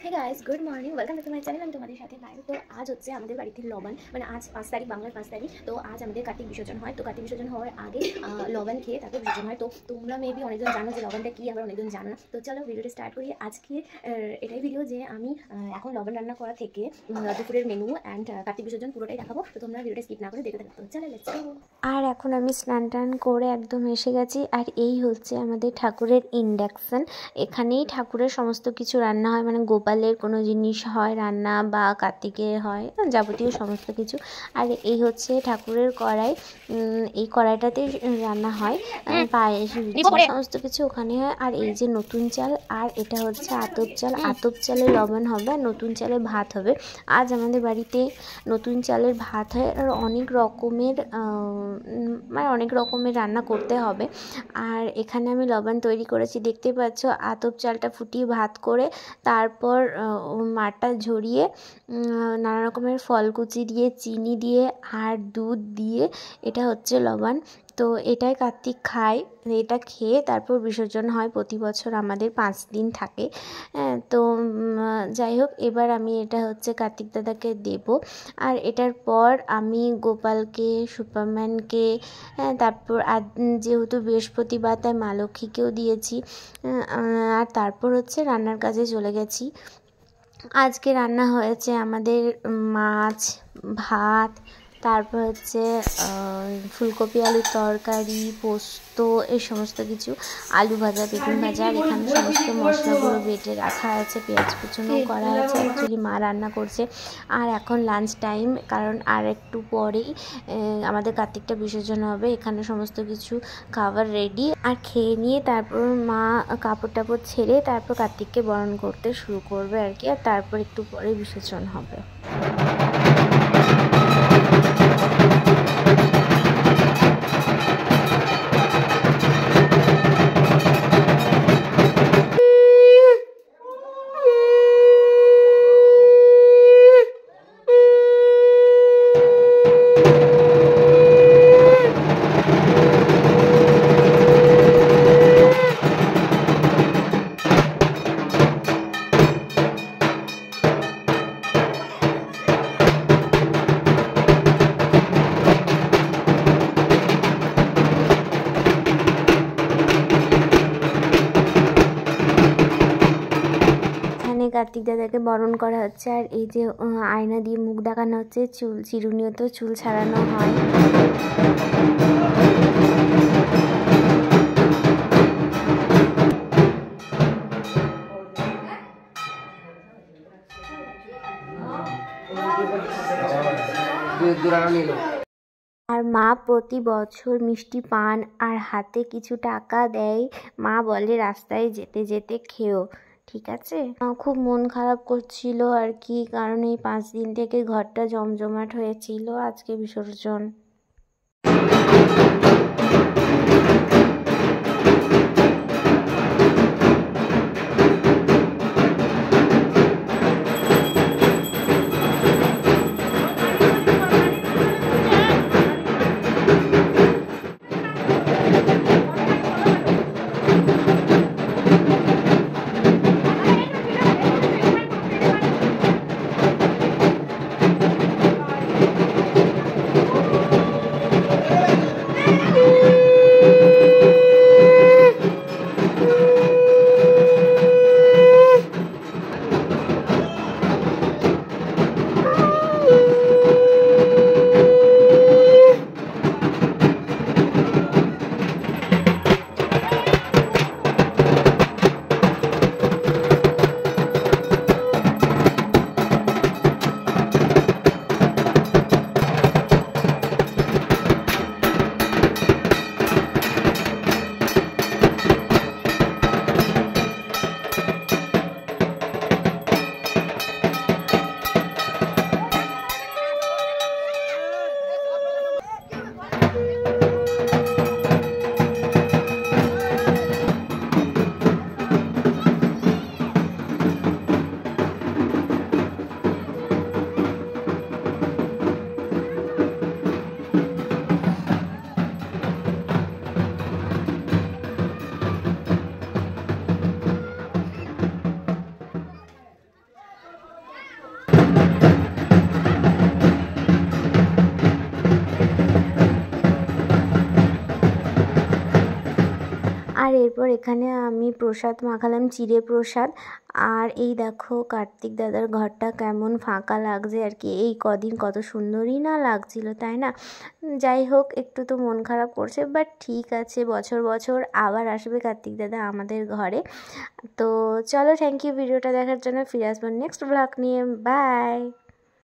Hey guys good morning welcome to my channel আমি তোমাদের সাথে লাইভ। তো আজ হচ্ছে আমাদের বাড়িতে লবণ, মানে আজ 5 তারিখ, বাংলার 5 তারিখ। তো আজ আমাদের কার্তিক বিসর্জন হয়। তো কার্তিক বিসর্জন হওয়ার আগে লবণ খেয়ে তারপর বিসর্জন হয়। তো তোমরা মেবি অনেকজন জানো যে লবণটা কি, আবার অনেকজন জানো না। তো চলো ভিডিওটা স্টার্ট করি। আজকে এটাই ভিডিও যে আমি এখন লবণ রান্না করা থেকে দুপুরের মেনু অ্যান্ড কার্তিক বিসর্জন পুরোটাই দেখাবো। তো তোমরা ভিডিওটা স্কিপ না করে দেখতে থাকো। চলো লেটস গো। আর এখন আমি স্নান টান করে একদম এসে গেছি। আর এই হচ্ছে আমাদের ঠাকুরের ইন্ডাকশান। এখানেই ঠাকুরের সমস্ত কিছু রান্না হয়, মানে গোপালের কোনো জিনিস হয় রান্না বা কার্তিকের হয়, যাবতীয় সমস্ত কিছু। আর এই হচ্ছে ঠাকুরের কড়াই, এই কড়াইটাতে রান্না হয়, পায়েস সমস্ত কিছু ওখানে হয়। আর এই যে নতুন চাল, আর এটা হচ্ছে আতপ চাল। আতপ চালে লবণ হবে আর নতুন চালে ভাত হবে। আজ আমাদের বাড়িতে নতুন চালের ভাত হয়। আর অনেক রকমের রান্না করতে হবে। আর এখানে আমি লবণ তৈরি করেছি, দেখতে পাচ্ছ। আতপ চালটা ফুটিয়ে ভাত করে তারপর মাঠটা ঝরিয়ে নানা রকমের ফলকুচি দিয়ে, চিনি দিয়ে আর দুধ দিয়ে, এটা হচ্ছে লবণ। তো এটাই কার্তিক খায়। এটা খেয়ে তারপর বিসর্জন হয়। প্রতি বছর আমাদের 5 দিন থাকে। তো যাই হোক, এবার আমি এটা হচ্ছে কার্তিক দাদাকে দেব। আর এটার পর আমি গোপালকে, সুপারম্যানকে, তারপর যেহেতু বৃহস্পতিবার তাই মা লক্ষ্মীকেও দিয়েছি। আর তারপর হচ্ছে রান্নার কাজে চলে গেছি। আজকে রান্না হয়েছে আমাদের মাছ, ভাত, তারপর হচ্ছে ফুলকপি আলুর তরকারি, পোস্ত, এই সমস্ত কিছু, আলু ভাজা, বেগুন ভাজা। আর এখানে সমস্ত মশলাগুলো বেটে রাখা আছে, পেঁয়াজ কুচোনো করা আছে। অ্যাকচুয়ালি মা রান্না করছে। আর এখন লাঞ্চ টাইম, কারণ আর একটু পরেই আমাদের কার্তিকটা বিসর্জন হবে। এখানে সমস্ত কিছু খাবার রেডি। আর খেয়ে নিয়ে তারপর মা কাপড় টাপড় ছেড়ে তারপর কার্তিককে বরণ করতে শুরু করবে আর কি। আর তারপর একটু পরে বিসর্জন হবে। কার্তিক দাদাকে বরণ করা হচ্ছে। আর এই যে আয়না দিয়ে মুখ দেখানো হচ্ছে, চুল চিরুনিও তো চুল ছাড়ানো হয়। আর মা প্রতি বছর মিষ্টি পান আর হাতে কিছু টাকা দেয়। মা বলে রাস্তায় যেতে যেতে খেও, ঠিক আছে। খুব মন খারাপ করছিল আর কি, কারণ এই 5 দিন থেকে ঘরটা জমজমাট হয়েছিল। আজকে বিসর্জন। এরপর এখানে আমি প্রসাদ মাখালাম, চিড়ে প্রসাদ। আর এই দেখো কার্তিক দাদার ঘরটা কেমন ফাঁকা লাগছে আর কি। এই কদিন কত সুন্দরই না লাগছিল, তাই না? যাই হোক, একটু তো মন খারাপ করছে, বাট ঠিক আছে, বছর বছর আবার আসবে কার্তিক দাদা আমাদের ঘরে। তো চলো, থ্যাংক ইউ ভিডিওটা দেখার জন্য। ফিরে আসবো নেক্সট ব্লগ নিয়ে। বাই।